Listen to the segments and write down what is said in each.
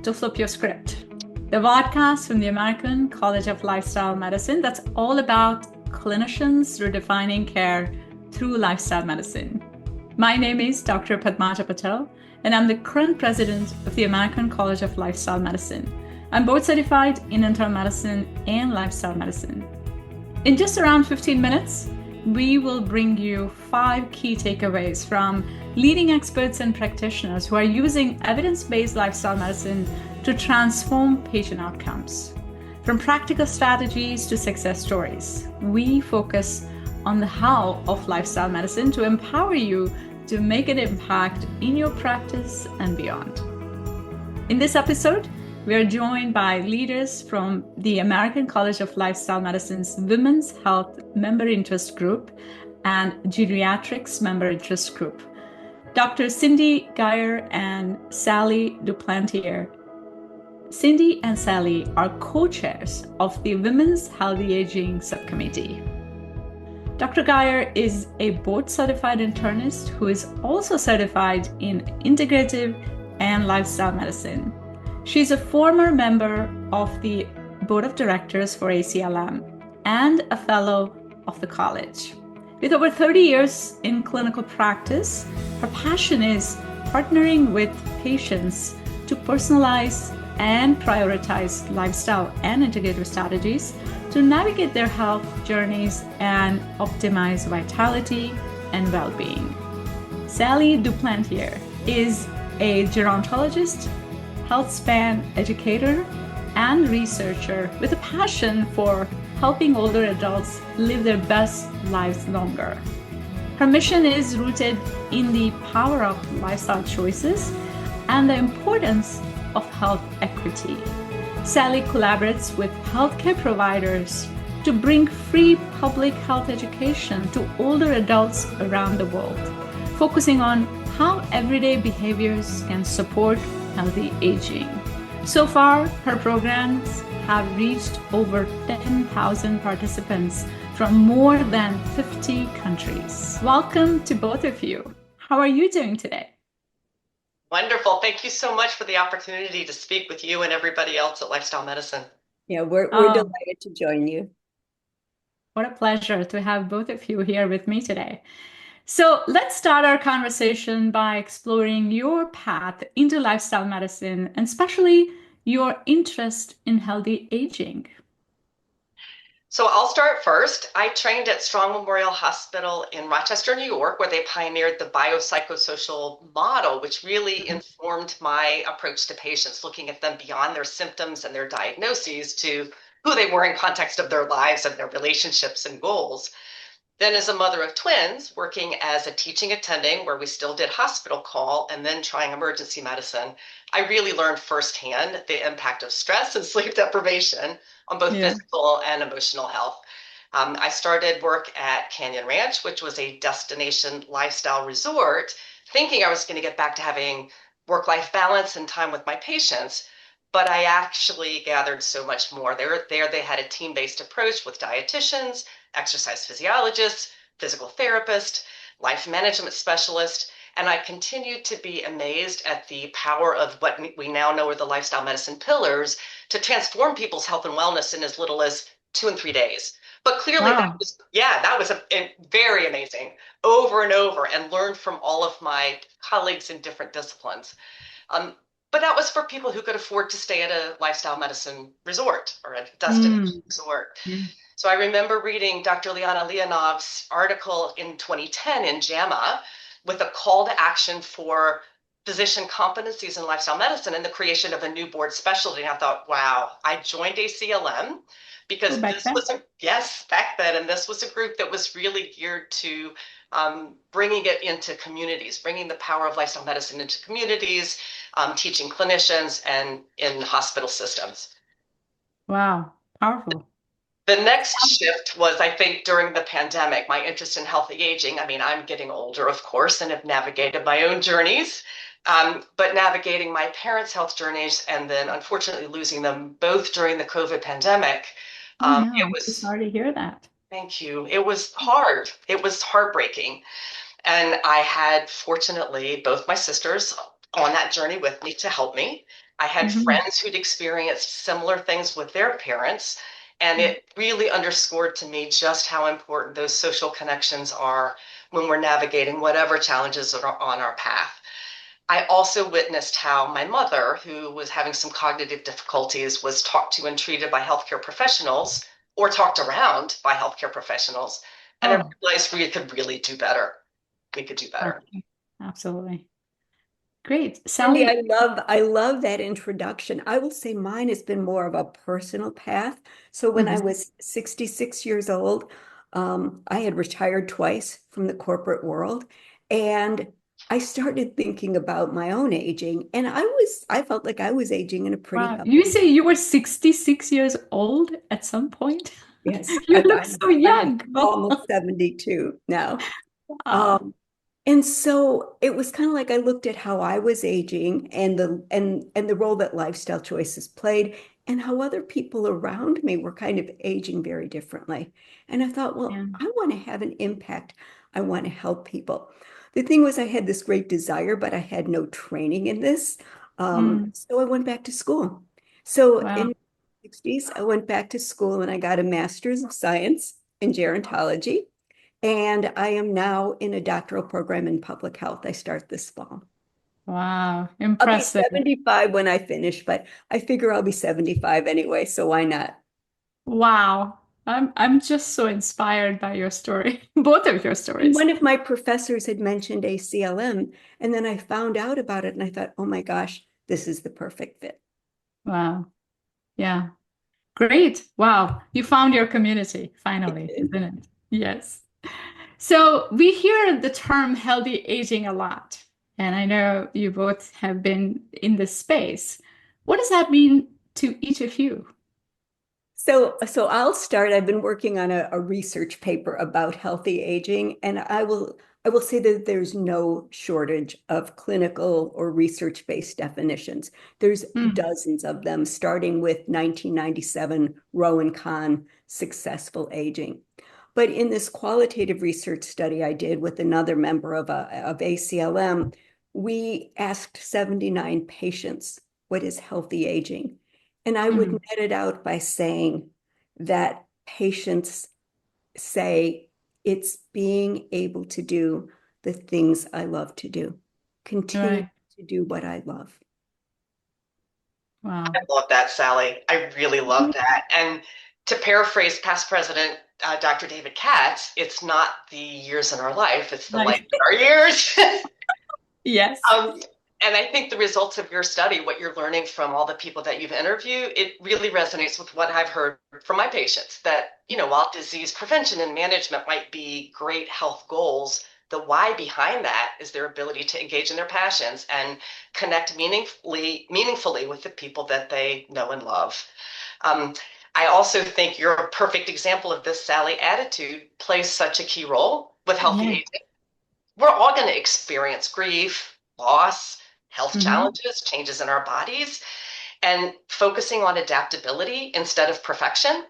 to Flip Your Script, the vodcast from the American College of Lifestyle Medicine that's all about clinicians redefining care through lifestyle medicine. My name is Dr. Padmaja Patel, and I'm the current president of the American College of Lifestyle Medicine. I'm board certified in internal medicine and lifestyle medicine. In just around 15 minutes, we will bring you 5 key takeaways from leading experts and practitioners who are using evidence-based lifestyle medicine to transform patient outcomes. From practical strategies to success stories, we focus on the how of lifestyle medicine to empower you to make an impact in your practice and beyond. In this episode, we are joined by leaders from the American College of Lifestyle Medicine's Women's Health Member Interest Group and Geriatrics Member Interest Group, Dr. Cindy Geyer and Sally Duplantier. Cindy and Sally are co-chairs of the Women's Healthy Aging Subcommittee. Dr. Geyer is a board-certified internist who is also certified in integrative and lifestyle medicine. She's a former member of the board of directors for ACLM and a fellow of the college. With over 30 years in clinical practice, her passion is partnering with patients to personalize and prioritize lifestyle and integrative strategies to navigate their health journeys and optimize vitality and well-being. Sally Duplantier is a gerontologist, health span educator, and researcher with a passion for helping older adults live their best lives longer. Her mission is rooted in the power of lifestyle choices and the importance of health equity. Sally collaborates with healthcare providers to bring free public health education to older adults around the world, focusing on how everyday behaviors can support healthy aging. So far, her programs have reached over 10,000 participants from more than 50 countries. Welcome to both of you. How are you doing today? Wonderful. Thank you so much for the opportunity to speak with you and everybody else at Lifestyle Medicine. Yeah, we're delighted to join you. What a pleasure to have both of you here with me today. So let's start our conversation by exploring your path into lifestyle medicine and especially your interest in healthy aging. So I'll start first. I trained at Strong Memorial Hospital in Rochester, New York, where they pioneered the biopsychosocial model, which really informed my approach to patients, looking at them beyond their symptoms and their diagnoses to who they were in context of their lives and their relationships and goals. Then as a mother of twins, working as a teaching attending where we still did hospital call and then trying emergency medicine, I really learned firsthand the impact of stress and sleep deprivation on both physical and emotional health. I started work at Canyon Ranch, which was a destination lifestyle resort, thinking I was going to get back to having work-life balance and time with my patients. But I actually gathered so much more. They had a team-based approach with dietitians, exercise physiologists, physical therapists, life management specialists, and I continued to be amazed at the power of what we now know are the lifestyle medicine pillars to transform people's health and wellness in as little as 2 and 3 days. But clearly that was very amazing over and over, and learned from all of my colleagues in different disciplines. But that was for people who could afford to stay at a lifestyle medicine resort or a destination resort. So I remember reading Dr. Liana Leonov's article in 2010 in JAMA with a call to action for physician competencies in lifestyle medicine and the creation of a new board specialty. And I thought, wow, I joined ACLM because back then, and this was a group that was really geared to bringing it into communities, bringing the power of lifestyle medicine into communities, teaching clinicians and in hospital systems. Wow, powerful. The next shift was, I think, during the pandemic, my interest in healthy aging. I mean, I'm getting older, of course, and have navigated my own journeys, but navigating my parents' health journeys and then unfortunately losing them both during the COVID pandemic. It was sorry to hear that. Thank you. It was hard. It was heartbreaking. And I had, fortunately, both my sisters on that journey with me to help me. I had Mhm. friends who'd experienced similar things with their parents, and it really underscored to me just how important those social connections are when we're navigating whatever challenges are on our path. I also witnessed how my mother, who was having some cognitive difficulties, was talked to and treated by healthcare professionals or talked around by healthcare professionals. And I Oh, realized we could really do better. We could do better. okay. Absolutely. Great. Cindy, Sally. I love that introduction. I will say mine has been more of a personal path. So when I Mhm. was 66 years old, I had retired twice from the corporate world, and I started thinking about my own aging, and I felt like I was aging in a pretty Wow. You healthy. say you were 66 years old at some point? Yes, You look I'm so I'm young. almost 72 now. Wow. Um, and so it was kind of like I looked at how I was aging and the role that lifestyle choices played and how other people around me were kind of aging very differently. And I thought, Yeah. well, I want to have an impact. I want to help people. The thing was, I had this great desire, but I had no training in this. Mm. So I went back to school. So Wow. in the 60s, I went back to school and I got a master's of science in gerontology. And I am now in a doctoral program in public health. I start this fall. Wow. I'll be Impressive. 75 when I finish, but I figure I'll be 75 anyway, so why not? Wow. I'm just so inspired by your story, both of your And stories. one of my professors had mentioned ACLM, and then I found out about it and I thought, oh my gosh, this is the perfect fit. Wow. Yeah. Great. Wow. You found your community I finally, did. isn't it? Yes. So we hear the term healthy aging a lot, and I know you both have been in this space. What does that mean to each of you? So I'll start. I've been working on a research paper about healthy aging, and I will say that there's no shortage of clinical or research-based definitions. There's Mm, dozens of them, starting with 1997 Rowan Kahn successful aging. But in this qualitative research study I did with another member of ACLM, we asked 79 patients, what is healthy aging? And I would mm, net it out by saying that patients say it's being able to do the things I love to do, continue right. to do what I love. I Wow. love that, Sally. I really love that. And to paraphrase past President Dr. David Katz, it's not the years in our life, it's the life Right. in our years. Yes. Um, and I think the results of your study, what you're learning from all the people that you've interviewed, it really resonates with what I've heard from my patients that, while disease prevention and management might be great health goals, the why behind that is their ability to engage in their passions and connect meaningfully with the people that they know and love. Um, I also think you're a perfect example of this, Sally. Attitude plays such a key role with healthy Yeah. aging. We're all going to experience grief, loss, health Hmm. challenges, changes in our bodies, and focusing on adaptability instead of perfection,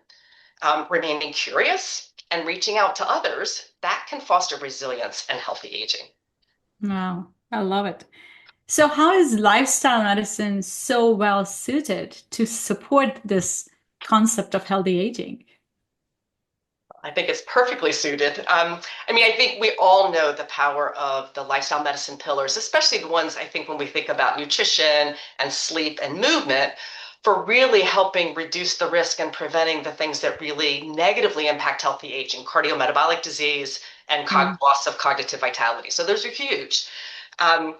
remaining curious, and reaching out to others, that can foster resilience and healthy aging. Wow. I love it. So how is lifestyle medicine so well suited to support this concept of healthy aging? I think it's perfectly suited. I think we all know the power of the lifestyle medicine pillars, especially the ones I think when we think about nutrition and sleep and movement, for really helping reduce the risk and preventing the things that really negatively impact healthy aging, cardiometabolic disease, and Mm, loss of cognitive vitality. So those are huge. Um,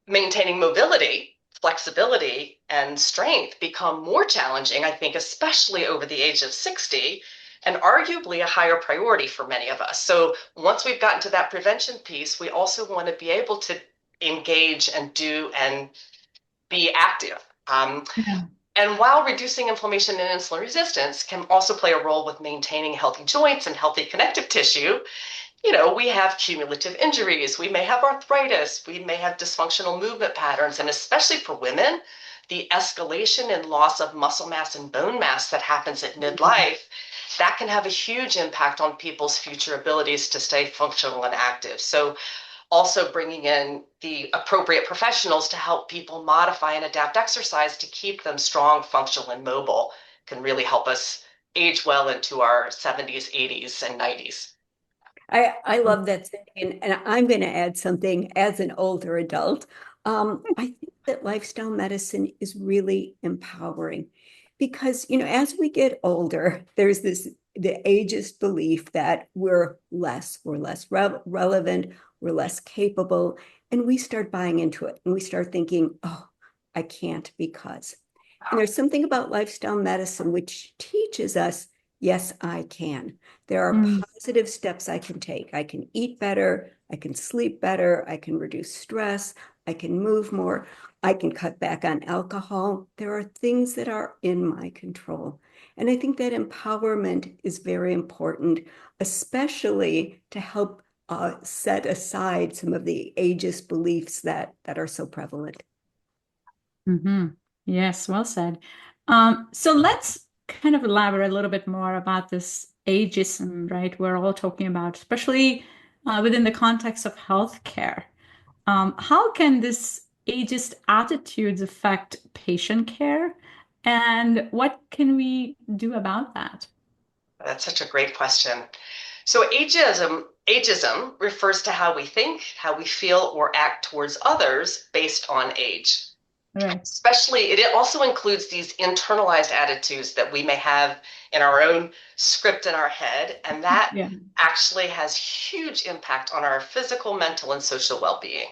Maintaining mobility, flexibility, and strength become more challenging, I think, especially over the age of 60, and arguably a higher priority for many of us. So once we've gotten to that prevention piece, we also want to be able to engage and do and be active. yeah. And while reducing inflammation and insulin resistance can also play a role with maintaining healthy joints and healthy connective tissue, we have cumulative injuries, we may have arthritis, we may have dysfunctional movement patterns, and especially for women, the escalation and loss of muscle mass and bone mass that happens at midlife, that can have a huge impact on people's future abilities to stay functional and active. So Also bringing in the appropriate professionals to help people modify and adapt exercise to keep them strong, functional, and mobile can really help us age well into our 70s, 80s, and 90s. I love that, Cindy, and I'm going to add something as an older adult. I think that lifestyle medicine is really empowering because, as we get older, there's the ageist belief that we're less relevant, we're less capable, and we start buying into it and we start thinking, oh, I can't because. And there's something about lifestyle medicine which teaches us, yes, I can. There are positive steps I can take. I can eat better. I can sleep better. I can reduce stress. I can move more. I can cut back on alcohol. There are things that are in my control. And I think that empowerment is very important, especially to help set aside some of the ageist beliefs that are so prevalent. Mm-hmm. Yes, well said. So let's kind of elaborate a little bit more about this ageism, right? We're all talking about, especially within the context of healthcare. How can this ageist attitudes affect patient care, and what can we do about that? That's such a great question. So ageism refers to how we think, how we feel, or act towards others based on age. Right. Especially, it also includes these internalized attitudes that we may have in our own script in our head, and that Yeah. actually has huge impact on our physical, mental, and social well-being.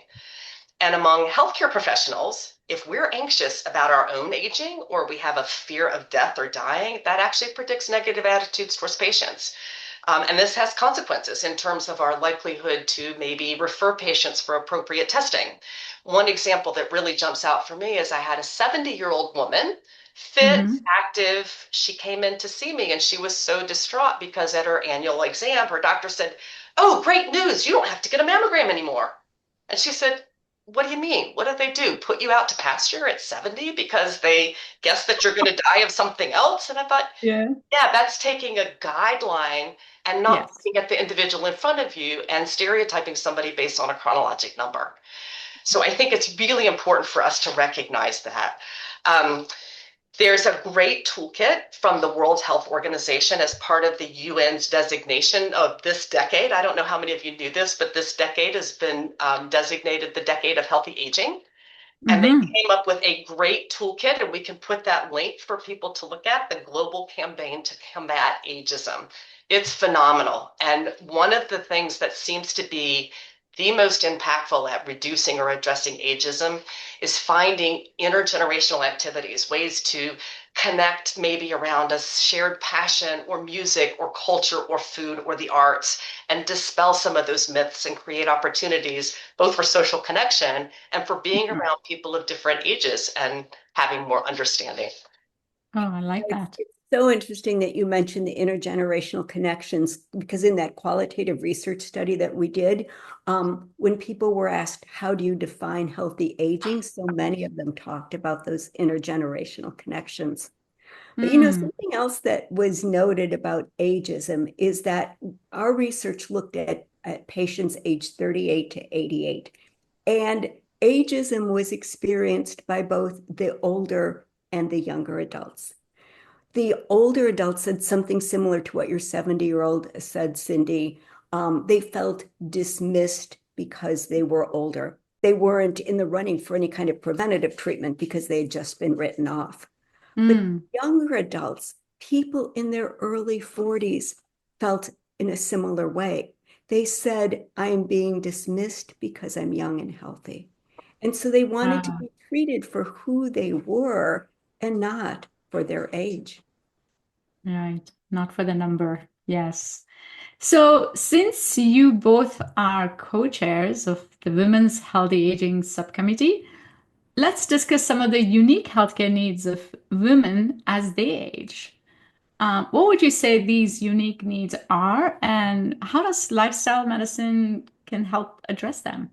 And among healthcare professionals, if we're anxious about our own aging or we have a fear of death or dying, that actually predicts negative attitudes towards patients. And this has consequences in terms of our likelihood to maybe refer patients for appropriate testing. One example that really jumps out for me is I had a 70-year-old woman, fit, Mm-hmm. active. She came in to see me and she was so distraught because at her annual exam, her doctor said, "Oh, great news, you don't have to get a mammogram anymore." And she said, "What do you mean? What did they do? Put you out to pasture at 70 because they guess that you're going to die of something else?" And I thought, Yeah. yeah, that's taking a guideline and not Yes. looking at the individual in front of you and stereotyping somebody based on a chronologic number. So I think it's really important for us to recognize that. Um, there's a great toolkit from the World Health Organization as part of the UN's designation of this decade. I don't know how many of you knew this, but this decade has been designated the decade of healthy aging. And they Mm-hmm. came up with a great toolkit, and we can put that link for people to look at, the Global Campaign to Combat Ageism. It's phenomenal. And one of the things that seems to be the most impactful at reducing or addressing ageism is finding intergenerational activities, ways to connect maybe around a shared passion or music or culture or food or the arts, and dispel some of those myths and create opportunities both for social connection and for being around people of different ages and having more understanding. Oh, I like It's, that. it's so interesting that you mentioned the intergenerational connections because in that qualitative research study that we did, when people were asked, how do you define healthy aging? So many of them talked about those intergenerational connections. But Mm. something else that was noted about ageism is that our research looked at patients aged 38 to 88. And ageism was experienced by both the older and the younger adults. The older adults said something similar to what your 70-year-old said, Cindy. They felt dismissed because they were older. They weren't in the running for any kind of preventative treatment because they had just been written off. But Mm. younger adults, people in their early 40s, felt in a similar way. They said, I am being dismissed because I'm young and healthy. And so they wanted to Ah, be treated for who they were and not for their age. right. Not for the number. Yes. So, since you both are co-chairs of the Women's Healthy Aging Subcommittee, let's discuss some of the unique healthcare needs of women as they age. What would you say these unique needs are, and how does lifestyle medicine can help address them?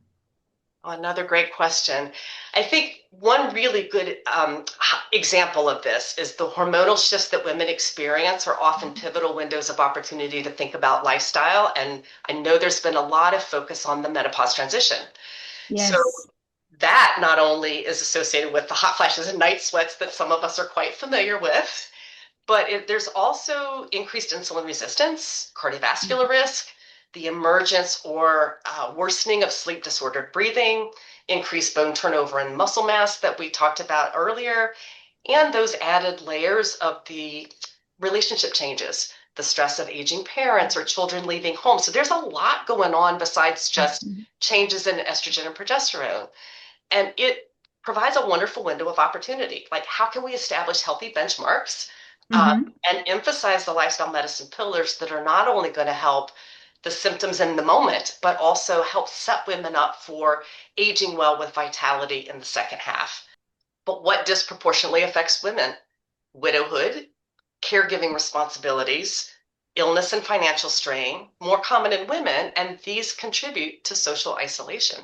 Another great question. I think one really good example of this is the hormonal shifts that women experience are often pivotal windows of opportunity to think about lifestyle. And I know there's been a lot of focus on the menopause transition. So Yes. that not only is associated with the hot flashes and night sweats that some of us are quite familiar with, but there's also increased insulin resistance, cardiovascular risk, the emergence or worsening of sleep disordered breathing, increased bone turnover and muscle mass that we talked about earlier, and those added layers of the relationship changes, the stress of aging parents or children leaving home. So there's a lot going on besides just changes in estrogen and progesterone. And it provides a wonderful window of opportunity. Like, how can we establish healthy benchmarks and emphasize the lifestyle medicine pillars that are not only going to help the symptoms in the moment, but also help set women up for aging well with vitality in the second half. But what disproportionately affects women? Widowhood, caregiving responsibilities, illness and financial strain, more common in women, and these contribute to social isolation.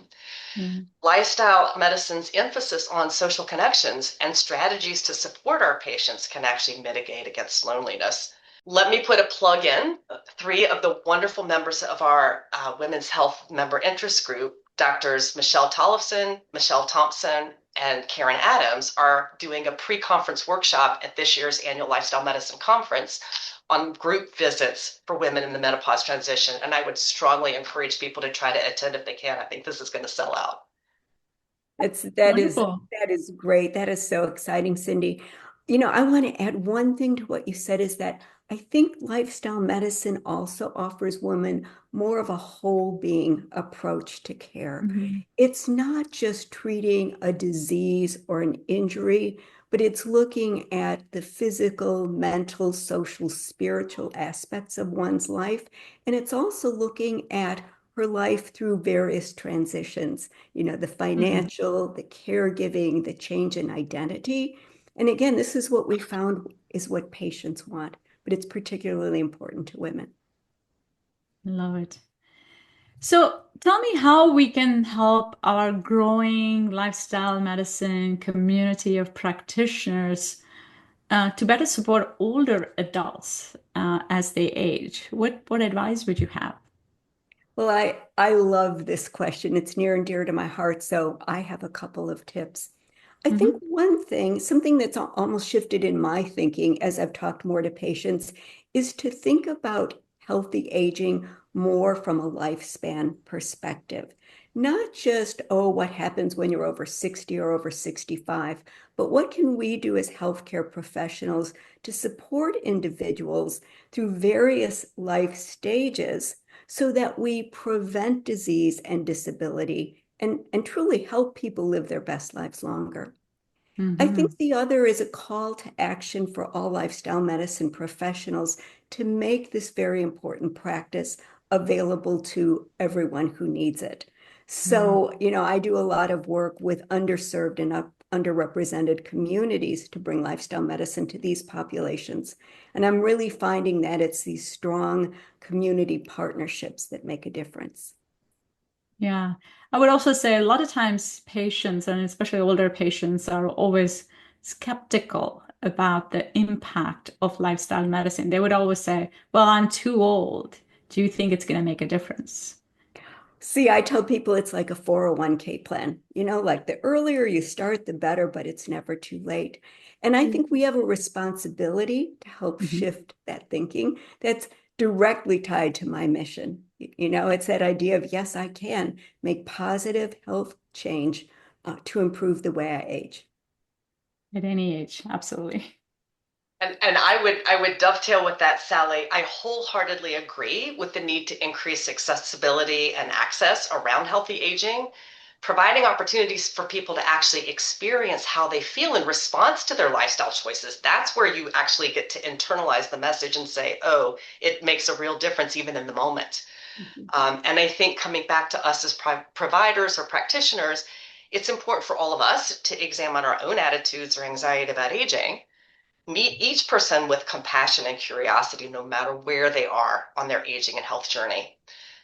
Lifestyle medicine's emphasis on social connections and strategies to support our patients can actually mitigate against loneliness. Let me put a plug in. 3 of the wonderful members of our Women's Health Member Interest Group, Doctors Michelle Tollefson, Michelle Thompson, and Karen Adams, are doing a pre-conference workshop at this year's annual Lifestyle Medicine Conference on group visits for women in the menopause transition. And I would strongly encourage people to try to attend if they can. I think this is going to sell out. That is great. That is so exciting, Cindy. I want to add one thing to what you said is that I think lifestyle medicine also offers women more of a whole being approach to care. It's not just treating a disease or an injury, but it's looking at the physical, mental, social, spiritual aspects of one's life. And it's also looking at her life through various transitions, the financial, the caregiving, the change in identity. And again, this is what we found is what patients want, but it's particularly important to women. Love it. So tell me how we can help our growing lifestyle medicine community of practitioners to better support older adults as they age. What advice would you have? Well, I love this question. It's near and dear to my heart, so I have a couple of tips. I think one thing, something that's almost shifted in my thinking as I've talked more to patients, is to think about healthy aging more from a lifespan perspective. Not just, oh, what happens when you're over 60 or over 65, but what can we do as healthcare professionals to support individuals through various life stages so that we prevent disease and disability and truly help people live their best lives longer. I think the other is a call to action for all lifestyle medicine professionals to make this very important practice available to everyone who needs it. So, I do a lot of work with underserved and underrepresented communities to bring lifestyle medicine to these populations. And I'm really finding that it's these strong community partnerships that make a difference. Yeah. I would also say a lot of times patients, and especially older patients, are always skeptical about the impact of lifestyle medicine. They would always say, well, I'm too old. Do you think it's going to make a difference? See, I tell people it's like a 401k plan. Like the earlier you start, the better, but it's never too late. And I think we have a responsibility to help shift that thinking that's directly tied to my mission. It's that idea of, yes, I can make positive health change to improve the way I age. At any age, absolutely. And I would dovetail with that, Sally. I wholeheartedly agree with the need to increase accessibility and access around healthy aging, providing opportunities for people to actually experience how they feel in response to their lifestyle choices. That's where you actually get to internalize the message and say, oh, it makes a real difference even in the moment. And I think coming back to us as providers or practitioners, it's important for all of us to examine our own attitudes or anxiety about aging. Meet each person with compassion and curiosity, no matter where they are on their aging and health journey.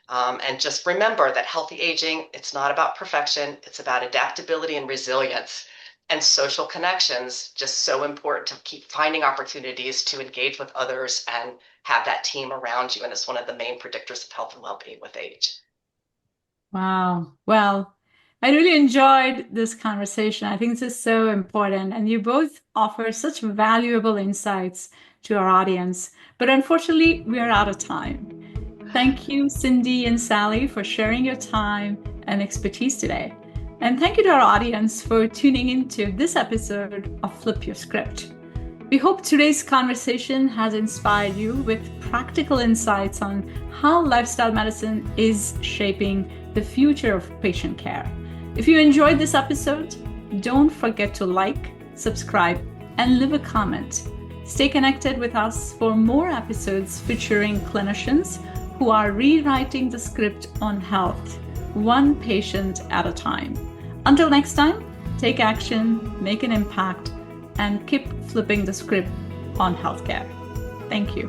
And just remember that healthy aging, it's not about perfection. It's about adaptability and resilience. And social connections, just so important to keep finding opportunities to engage with others and have that team around you. And it's one of the main predictors of health and well-being with age. Wow. Well, I really enjoyed this conversation. I think this is so important, and you both offer such valuable insights to our audience. But unfortunately, we are out of time. Thank you, Cindy and Sally, for sharing your time and expertise today. And thank you to our audience for tuning into this episode of Flip Your Script. We hope today's conversation has inspired you with practical insights on how lifestyle medicine is shaping the future of patient care. If you enjoyed this episode, don't forget to like, subscribe, and leave a comment. Stay connected with us for more episodes featuring clinicians who are rewriting the script on health, one patient at a time. Until next time, take action, make an impact, and keep flipping the script on healthcare. Thank you.